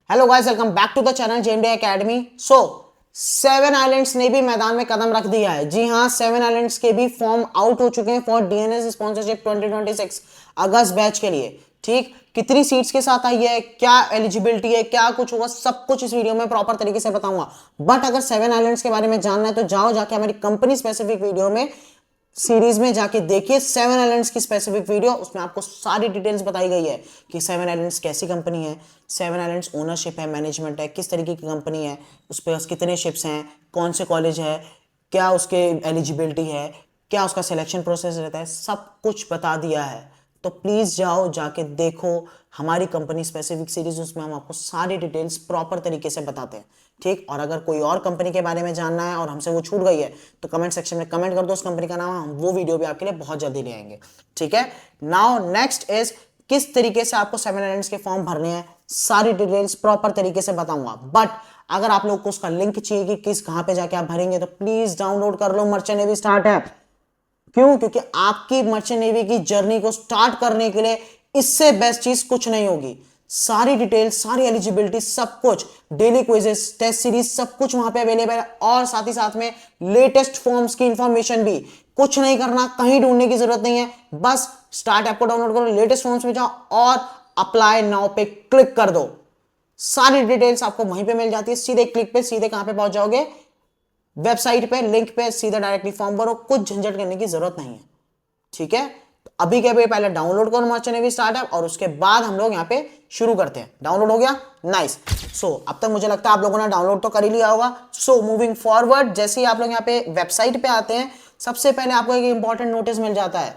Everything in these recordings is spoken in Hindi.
Hello guys, welcome back to the channel JMD Academy. So seven islands ने भी मैदान में कदम रख दिया है। जी हाँ, सेवन आइलैंड्स के भी फॉर्म आउट हो चुके हैं for DNS sponsorship 2026 August batch के लिए। ठीक, कितनी सीट्स के साथ आई है, क्या एलिजिबिलिटी है, क्या कुछ होगा, सब कुछ इस वीडियो में प्रॉपर तरीके से बताऊंगा। बट अगर सेवन आइलैंड्स के बारे में जानना है तो जाओ जाके हमारी कंपनी स्पेसिफिक वीडियो में सीरीज में जाके देखिए सेवन आइलैंड्स की स्पेसिफिक वीडियो। उसमें आपको सारी डिटेल्स बताई गई है कि सेवन आइलैंड्स कैसी कंपनी है, सेवन आइलैंड्स ओनरशिप है, मैनेजमेंट है, किस तरीके की कंपनी है, उस पर कितने शिप्स हैं, कौन से कॉलेज है, क्या उसके एलिजिबिलिटी है, क्या उसका सिलेक्शन प्रोसेस रहता है, सब कुछ बता दिया है। तो प्लीज़ जाओ जाके देखो हमारी कंपनी स्पेसिफिक सीरीज, उसमें हम आपको सारी डिटेल्स प्रॉपर तरीके से बताते हैं। ठीक, और अगर कोई और कंपनी के बारे में जानना है और हमसे वो छूट गई है तो कमेंट सेक्शन में कमेंट कर दो उस कंपनी का नाम, हम वो वीडियो भी आपके लिए बहुत जल्दी ले आएंगे। ठीक है, नाउ नेक्स्ट इज किस तरीके से आपको सेवन आइलैंड्स के फॉर्म भरने हैं, सारी डिटेल्स प्रॉपर तरीके से बताऊंगा। बट अगर आप लोग को उसका लिंक चाहिए कि किस कहां पे जाके आप भरेंगे तो प्लीज डाउनलोड कर लो मर्चेंट नेवी स्टार्ट ऐप। क्यों? क्योंकि आपकी मर्चेंट नेवी की जर्नी को स्टार्ट करने के लिए इससे बेस्ट चीज कुछ नहीं होगी। सारी डिटेल, सारी एलिजिबिलिटी, सब कुछ, डेली क्विजेस, टेस्ट सीरीज, सब कुछ वहां पे अवेलेबल है। और साथ ही साथ में लेटेस्ट फॉर्म्स की इंफॉर्मेशन भी। कुछ नहीं करना, कहीं ढूंढने की जरूरत नहीं है, बस स्टार्ट ऐप को डाउनलोड करो, लेटेस्ट फॉर्म्स में जाओ और अप्लाई नाउ पे क्लिक कर दो। सारी डिटेल्स आपको वहीं पे मिल जाती है, सीधे क्लिक पे सीधे कहां पे पहुंच जाओगे, वेबसाइट पे, लिंक पे सीधा डायरेक्टली फॉर्म भरो, कुछ झंझट करने की जरूरत नहीं है। ठीक है, तो अभी के अभी पहले डाउनलोड करो मर्चेंट नेवी स्टार्ट ऐप और उसके बाद हम लोग यहाँ पे शुरू करते हैं। डाउनलोड हो गया? नाइस। सो अब तक मुझे लगता है आप लोगों ने डाउनलोड तो कर ही लिया होगा। सो मूविंग फॉरवर्ड, जैसे ही आप लोग यहाँ पे वेबसाइट पे आते हैं, सबसे पहले आपको एक इंपॉर्टेंट नोटिस मिल जाता है।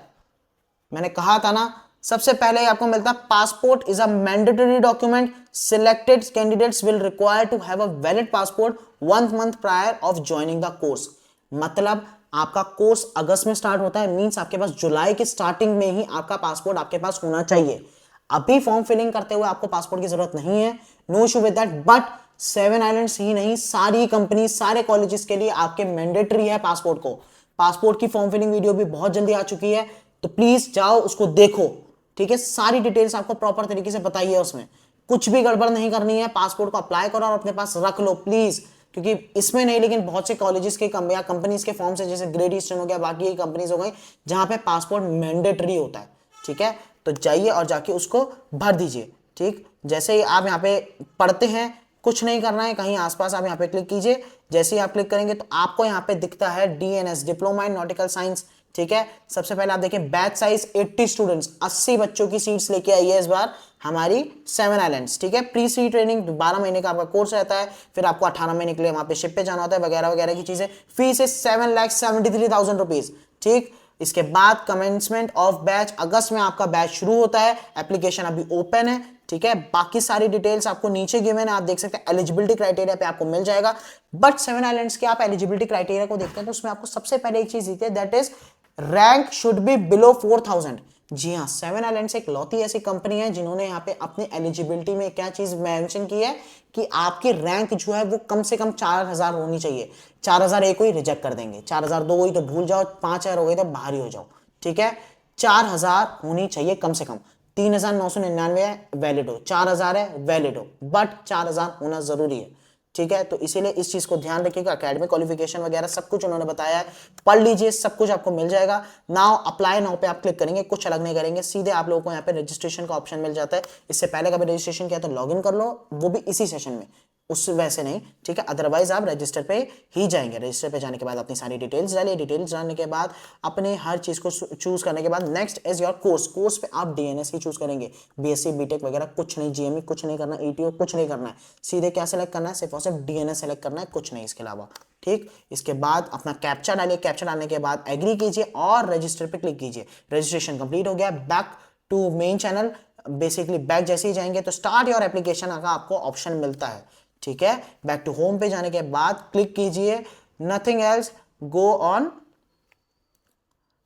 मैंने कहा था ना, सबसे पहले आपको मिलता है passport is a mandatory document, selected candidates will require to have a valid passport 1 month prior of joining the course. मतलब आपका कोर्स अगस्त में स्टार्ट होता है, मींस आपके पास जुलाई की स्टार्टिंग में ही आपका पासपोर्ट आपके पास होना चाहिए। अभी फॉर्म फिलिंग करते हुए आपको पासपोर्ट की जरूरत नहीं है, no issue with that. But seven islands ही नहीं, सारी कंपनी, सारे कॉलेजेस के लिए आपके मैंडेटरी है पासपोर्ट को। पासपोर्ट की फॉर्म फिलिंग वीडियो भी बहुत जल्दी आ चुकी है, तो प्लीज जाओ उसको देखो। ठीक है, सारी डिटेल्स आपको प्रॉपर तरीके से बताइए, उसमें कुछ भी गड़बड़ नहीं करनी है। पासपोर्ट को अप्लाई करो और अपने पास रख लो प्लीज, क्योंकि इसमें नहीं लेकिन बहुत से कॉलेजेस के या कंपनीज के फॉर्म्स है, जैसे ग्रेट ईस्टर्न हो गया, बाकी कंपनीज हो गई, जहां पे पासपोर्ट मैंडेटरी होता है। ठीक है, तो जाइए और जाके उसको भर दीजिए। ठीक, जैसे ही आप यहाँ पे पढ़ते हैं, कुछ नहीं करना है, कहीं आसपास आप यहाँ पे क्लिक कीजिए। जैसे ही आप क्लिक करेंगे तो आपको यहाँ पे दिखता है DNS, diploma in nautical science. ठीक है, सबसे पहले आप देखिए बैच साइज 80 स्टूडेंट्स, 80 बच्चों की सीट्स लेके आई है इस बार हमारी सेवन आइलैंड्स। ठीक है, प्री सी ट्रेनिंग 12 महीने का आपका कोर्स रहता है, फिर आपको 18 महीने के लिए वहां पे शिप पे जाना होता है, वगैरह वगैरह की चीजें। Fees is 7,73,000 rupees. ठीक, इसके बाद कमेंसमेंट ऑफ बैच, अगस्त में आपका बैच शुरू होता है, एप्लीकेशन अभी ओपन है। ठीक है, बाकी सारी डिटेल्स आपको नीचे गिवन है, आप देख सकते हैं, एलिजिबिलिटी क्राइटेरिया पे आपको मिल जाएगा। बट सेवन आइलैंड्स के आप एलिजिबिलिटी क्राइटेरिया को देखते हैं तो उसमें आपको सबसे पहले एक चीज दिखती है, that is rank should be below 4,000। जी हाँ, सेवन आइलैंड्स एक लौती ऐसी कंपनी है जिन्होंने यहाँ पे अपनी एलिजिबिलिटी में क्या चीज मेंशन की है कि आपकी रैंक जो है वो कम से कम 4,000 होनी चाहिए। 4,001 को ही रिजेक्ट कर देंगे, 4,002 हुई तो भूल जाओ, 5,000 हो गई तो बाहर ही हो जाओ। ठीक है, 4,000 होनी चाहिए कम से कम। 3,999 है वैलिड हो, 4,000 है वैलिड हो, बट 4,000 होना जरूरी है। ठीक है, तो इसीलिए इस चीज को ध्यान रखिएगा। एकेडमिक क्वालिफिकेशन वगैरह सब कुछ उन्होंने बताया है, पढ़ लीजिए, सब कुछ आपको मिल जाएगा। नाउ अप्लाई नाउ पे आप क्लिक करेंगे, कुछ अलग नहीं करेंगे, सीधे आप लोगों को यहाँ पे रजिस्ट्रेशन का ऑप्शन मिल जाता है। इससे पहले कभी रजिस्ट्रेशन किया तो लॉग इन कर लो, वो भी इसी सेशन में, उस वैसे नहीं। ठीक है, अदरवाइज आप रजिस्टर पे ही जाएंगे। रजिस्टर पे जाने के बाद अपनी सारी डिटेल्स डालिए, डिटेल्स डालने के बाद अपने हर चीज को चूज करने के बाद next is your course. Course पे आप डीएनएस ही चूज करेंगे, बीएससी बीटेक वगैरह कुछ नहीं, जीएमई कुछ नहीं करना, ईटीओ कुछ नहीं करना है, सीधे क्या सेलेक्ट करना है, सिर्फ और सिर्फ डीएनएस सेलेक्ट करना है, कुछ नहीं इसके अलावा। ठीक, इसके बाद अपना कैप्चा डालिए, कैप्चा डालने के बाद एग्री कीजिए और रजिस्टर पे क्लिक कीजिए। रजिस्ट्रेशन कंप्लीट हो गया, back to main channel, basically back जैसे ही जाएंगे तो स्टार्ट योर एप्लीकेशन का आपको ऑप्शन मिलता है। ठीक है, बैक टू होम पे जाने के बाद क्लिक कीजिए, nothing else, go on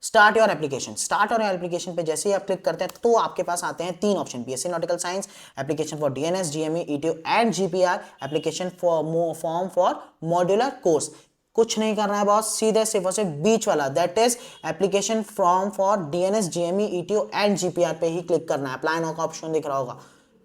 start your application. Start your application पे जैसे ही आप क्लिक करते हैं तो आपके पास आते हैं 3 option, BSc nautical science, application for DNS, GME, ETO and GPR, application for form for modular course. कुछ नहीं करना है बॉस, सीधे सिर्फ और सिर्फ बीच वाला, that is application form for DNS, GME, ETO and GPR पे ही क्लिक करना है। अप्लाई नाउ का ऑप्शन दिख रहा होगा,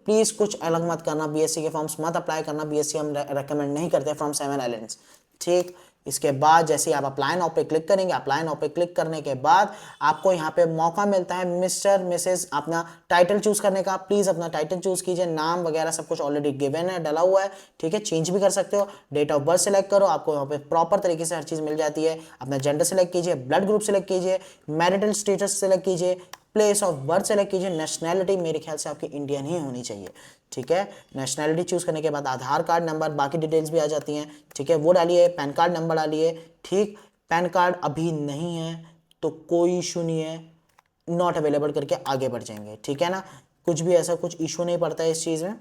प्लीज कुछ अलग मत करना, बीएससी के फॉर्म्स मत अप्लाई करना, बीएससी हम रेकमेंड नहीं करते फ्रॉम 7 आइलैंड्स, ठीक। इसके बाद जैसे आप अप्लाई नाउ पे क्लिक करेंगे, अप्लाई नाउ पे क्लिक करने के बाद आपको यहाँ पे मौका मिलता है मिस्टर मिसेस अपना टाइटल चूज करने का। प्लीज अपना टाइटल चूज कीजिए, नाम वगैरह सब कुछ ऑलरेडी गिवन है, डला हुआ है, ठीक है, चेंज भी कर सकते हो। डेट ऑफ बर्थ सेलेक्ट करो, आपको यहाँ पे प्रॉपर तरीके से हर चीज मिल जाती है। अपना जेंडर सेलेक्ट कीजिए, ब्लड ग्रुप सेलेक्ट कीजिए, मैरिटल स्टेटस सेलेक्ट कीजिए, प्लेस ऑफ बर्थ सेलेक्ट कीजिए, नेशनैलिटी मेरे ख्याल से आपकी इंडियन ही होनी चाहिए, ठीक है। नेशनैलिटी चूज करने के बाद आधार कार्ड नंबर, बाकी डिटेल्स भी आ जाती हैं, ठीक है, वो डालिए। पैन कार्ड नंबर डालिए, ठीक। पैन कार्ड अभी नहीं है तो कोई इशू नहीं है, नॉट अवेलेबल करके आगे बढ़ जाएंगे, ठीक है ना, कुछ भी ऐसा कुछ इशू नहीं पड़ता है इस चीज में,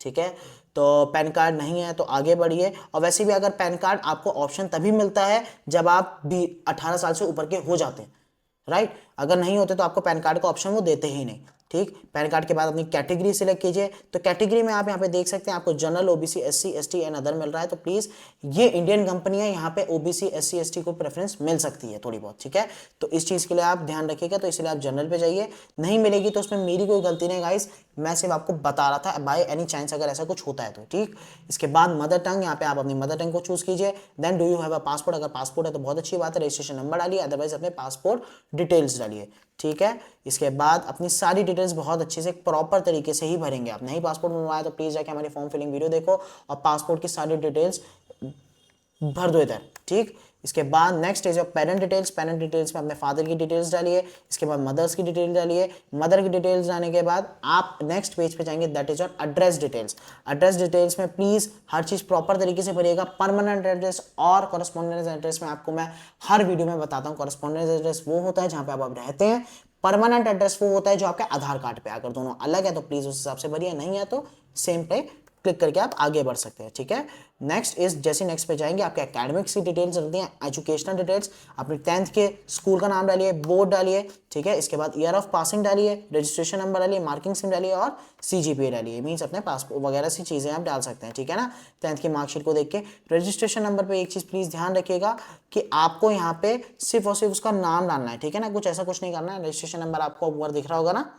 ठीक है। तो पैन कार्ड नहीं है तो आगे बढ़िए। और वैसे भी अगर पैन कार्ड आपको ऑप्शन तभी मिलता है जब आप भी 18 साल से ऊपर के हो जाते हैं, राइट। अगर नहीं होते तो आपको पैन कार्ड का ऑप्शन वो देते ही नहीं, ठीक। पैन कार्ड के बाद अपनी कैटेगरी सिलेक्ट कीजिए। तो कैटेगरी में आप यहाँ पे देख सकते हैं आपको general, OBC, SC, ST and other मिल रहा है। तो प्लीज ये इंडियन कंपनी है, यहाँ पे ओबीसी, एससी, एसटी को प्रेफरेंस मिल सकती है थोड़ी बहुत, ठीक है। तो इस चीज के लिए आप ध्यान रखिएगा। तो इसलिए आप जनरल पे जाइए, नहीं मिलेगी तो उसमें मेरी कोई गलती नहीं गाइस, मैं सिर्फ आपको बता रहा था बाय एनी चांस अगर ऐसा कुछ होता है तो, ठीक। इसके बाद मदर टंग, यहाँ पे आप अपनी मदर टंग को चूज कीजिए। Then do you have a passport, अगर पासपोर्ट है तो बहुत अच्छी बात है, रजिस्ट्रेशन नंबर डालिए, अदरवाइज अपने पासपोर्ट डिटेल्स डालिए, ठीक है। इसके बाद अपनी सारी डिटेल्स बहुत अच्छे से प्रॉपर तरीके से ही भरेंगे। आप नहीं पासपोर्ट बनवाया तो प्लीज जाके हमारी फॉर्म फिलिंग वीडियो देखो और पासपोर्ट की सारी डिटेल्स भर दो इधर, ठीक। इसके बाद next is of parent details. Parent details में अपने फादर की डिटेल्स डालिए। इसके बाद मदर्स की डिटेल डालिए। मदर की डिटेल्स डालने के बाद आप नेक्स्ट पेज पे जाएंगे, that is on address details. Address details में प्लीज हर चीज प्रॉपर तरीके से भरिएगा। परमानेंट एड्रेस और कॉरेस्पॉन्डेंस एड्रेस में आपको मैं हर वीडियो में बताता हूँ। कॉरेस्पॉन्डेंस एड्रेस वो होता है जहाँ पे आप रहते हैं, परमानेंट एड्रेस वो होता है जो आपके आधार कार्ड पे। अगर दोनों अलग है तो प्लीज उस हिसाब से भरिए, नहीं है तो सेम पे क्लिक करके आप आगे बढ़ सकते हैं, ठीक है। नेक्स्ट इज, जैसे नेक्स्ट पे जाएंगे आपके एकेडमिक्स की डिटेल्स रहती हैं, एजुकेशनल डिटेल्स। अपनी 10th के स्कूल का नाम डालिए, बोर्ड डालिए, ठीक है। इसके बाद ईयर ऑफ पासिंग डालिए, रजिस्ट्रेशन नंबर डालिए, मार्किंग सिम डालिए और सीजीपीए डालिए। मीन्स अपने पासपोर्ट वगैरह सी चीजें आप डाल सकते हैं, ठीक है ना। 10th की मार्कशीट को देख के रजिस्ट्रेशन नंबर पे एक चीज प्लीज ध्यान रखिएगा कि आपको यहाँ पे सिर्फ और सिर्फ उसका नाम डालना है, ठीक है ना, कुछ ऐसा कुछ नहीं करना है। रजिस्ट्रेशन नंबर आपको ऊपर दिख रहा होगा ना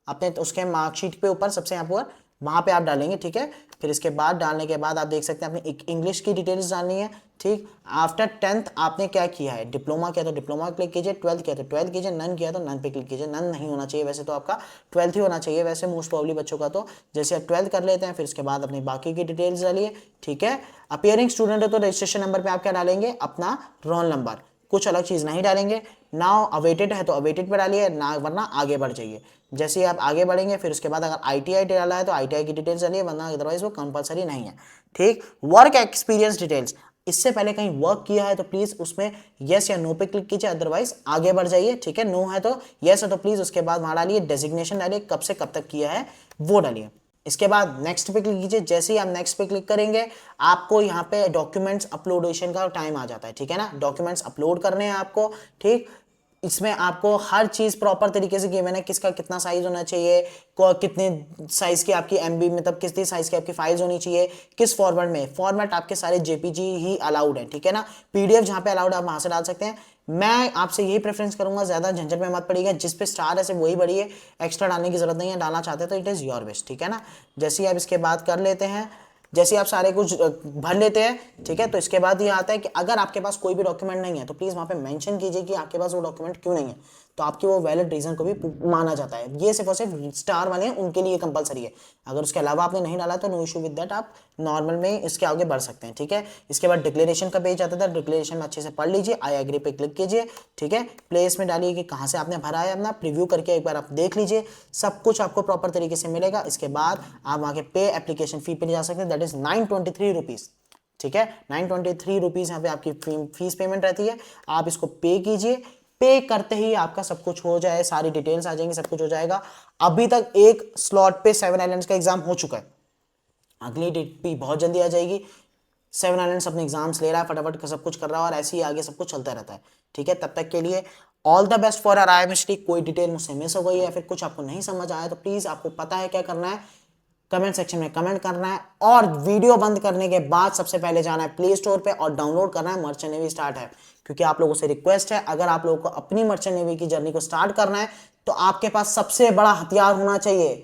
अपने उसके मार्कशीट पे ऊपर सबसे यहाँ पर, वहां पे आप डालेंगे, ठीक है। फिर इसके बाद डालने के बाद आप देख सकते हैं अपनी इंग्लिश की डिटेल्स डालनी है, ठीक। आफ्टर 10th आपने क्या किया है, डिप्लोमा किया तो डिप्लोमा क्लिक कीजिए, 12th किया तो 12th कीजिए, नन किया तो नन पे क्लिक कीजिए। नन नहीं होना चाहिए, वैसे तो आपका 12th ही होना चाहिए वैसे मोस्ट प्रॉब्ली बच्चों का। तो जैसे आप 12th कर लेते हैं, फिर उसके बाद अपनी बाकी की डिटेल्स डालिए, ठीक है। अपियरिंग स्टूडेंट है तो रजिस्ट्रेशन नंबर पे आप क्या डालेंगे, अपना रोल नंबर, कुछ अलग चीज नहीं डालेंगे। नाउ अवेटेड है तो अवेटेड पे डालिए ना, वरना आगे बढ़ जाइए। जैसे ही आप आगे बढ़ेंगे फिर उसके बाद अगर आईटीआई डाला है तो आईटीआई की डिटेल्स डालिए, वरना अदरवाइज वो कंपलसरी नहीं है, ठीक। वर्क एक्सपीरियंस डिटेल्स, इससे पहले कहीं वर्क किया है तो प्लीज उसमें यस या नो पे क्लिक कीजिए, अदरवाइज आगे बढ़ जाइए, ठीक है। नो है तो यस है तो प्लीज उसके बाद वहां डालिए डेजिग्नेशन डालिए, कब से कब तक किया है वो डालिए। इसके बाद नेक्स्ट पे क्लिक कीजिए। जैसे ही आप नेक्स्ट पे क्लिक करेंगे आपको यहाँ पे डॉक्यूमेंट्स अपलोडेशन का टाइम आ जाता है, ठीक है ना। डॉक्यूमेंट्स अपलोड करने हैं आपको, ठीक। इसमें आपको हर चीज प्रॉपर तरीके से गिवन है, किसका कितना साइज होना चाहिए, कितने साइज की आपकी एमबी मतलब कितनी साइज की आपकी फाइल्स होनी चाहिए, किस फॉर्मेट में। फॉर्मेट आपके सारे जेपीजी ही अलाउड है, ठीक है ना। पीडीएफ जहां पे अलाउड है आप वहां से डाल सकते हैं। मैं आपसे यही प्रेफरेंस करूंगा, ज्यादा झंझट में मत पड़िएगा, जिस पे स्टार है सिर्फ वही बढ़िए, एक्स्ट्रा डालने की जरूरत नहीं है। डालना चाहते हैं तो इट इज योर बेस्ट, ठीक है ना। जैसे ही आप इसके बाद कर लेते हैं, जैसे आप सारे कुछ भर लेते हैं, ठीक है, तो इसके बाद ये आता है कि अगर आपके पास कोई भी डॉक्यूमेंट नहीं है तो प्लीज वहां पे मेंशन कीजिए कि आपके पास वो डॉक्यूमेंट क्यों नहीं है, तो आपकी वो वैलिड रीजन को भी माना जाता है। ये सिर्फ और सिर्फ स्टार वाले हैं उनके लिए कंपलसरी है। अगर उसके अलावा आपने नहीं डाला तो नो इशू विद दैट, आप नॉर्मल में इसके आगे बढ़ सकते हैं, ठीक है। इसके बाद डिक्लेरेशन का पेज आता था, डिक्लेरेशन में अच्छे से पढ़ लीजिए, आई एग्री पे क्लिक कीजिए, ठीक है। प्लेस में डालिए कि कहाँ से आपने भरा है, अपना प्रीव्यू करके एक बार आप देख लीजिए, सब कुछ आपको प्रॉपर तरीके से मिलेगा। इसके बाद आप वहाँ के पे एप्लीकेशन फी पे जा सकते हैं, दैट इज 923 रुपीज, ठीक है। 923 रुपीज यहाँ पे आपकी फीस पेमेंट रहती है, आप इसको पे कीजिए। पे करते ही आपका सब कुछ हो जाए, सारी डिटेल्स आ जाएंगी, सब कुछ हो जाएगा। अभी तक एक स्लॉट पे 7 आइलैंड्स का एग्जाम हो चुका है, अगली डेट भी बहुत जल्दी आ जाएगी। 7 आइलैंड्स अपने एग्जाम्स ले रहा है, फटाफट सब कुछ कर रहा है और ऐसे ही आगे सब कुछ चलता रहता है, ठीक है। तब तक के लिए all the best for our IMST। कोई डिटेल मुझसे मिस हो गई है या फिर कुछ आपको नहीं समझ आया तो प्लीज आपको पता है क्या करना है, कमेंट सेक्शन में कमेंट करना है। और वीडियो बंद करने के बाद सबसे पहले जाना है प्ले स्टोर पे और डाउनलोड करना है मर्चेंट नेवी स्टार्ट ऐप, क्योंकि आप लोगों से रिक्वेस्ट है, अगर आप लोगों को अपनी मर्चेंट नेवी की जर्नी को स्टार्ट करना है तो आपके पास सबसे बड़ा हथियार होना चाहिए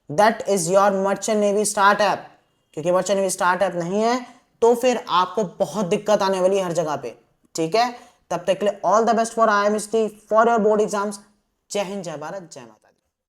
that is your merchant navy start app. क्योंकि मर्चेंट नेवी स्टार्ट ऐप नहीं है तो फिर आपको बहुत दिक्कत आने वाली है हर जगह पे, ठीक है। तब तक के लिए all the best for IIMST for your board exams. जय हिंद, जय भारत, जय माता।